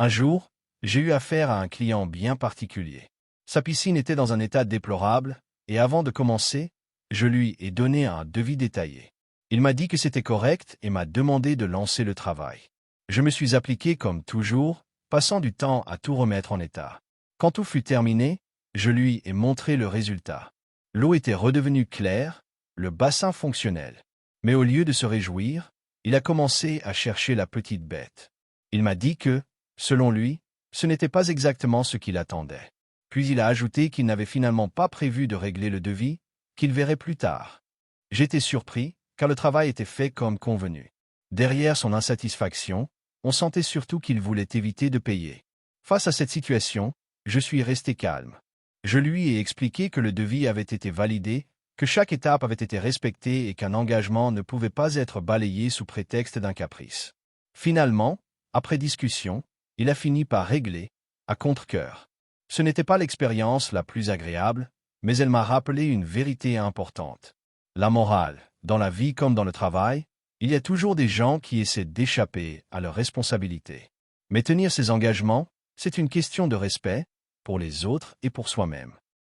Un jour, j'ai eu affaire à un client bien particulier. Sa piscine était dans un état déplorable, et avant de commencer, je lui ai donné un devis détaillé. Il m'a dit que c'était correct et m'a demandé de lancer le travail. Je me suis appliqué comme toujours, passant du temps à tout remettre en état. Quand tout fut terminé, je lui ai montré le résultat. L'eau était redevenue claire, le bassin fonctionnel. Mais au lieu de se réjouir, il a commencé à chercher la petite bête. Il m'a dit que, selon lui, ce n'était pas exactement ce qu'il attendait. Puis il a ajouté qu'il n'avait finalement pas prévu de régler le devis, qu'il verrait plus tard. J'étais surpris, car le travail était fait comme convenu. Derrière son insatisfaction, on sentait surtout qu'il voulait éviter de payer. Face à cette situation, je suis resté calme. Je lui ai expliqué que le devis avait été validé, que chaque étape avait été respectée et qu'un engagement ne pouvait pas être balayé sous prétexte d'un caprice. Finalement, après discussion, il a fini par régler, à contre-cœur. Ce n'était pas l'expérience la plus agréable, mais elle m'a rappelé une vérité importante. La morale, dans la vie comme dans le travail, il y a toujours des gens qui essaient d'échapper à leurs responsabilités. Mais tenir ses engagements, c'est une question de respect, pour les autres et pour soi-même.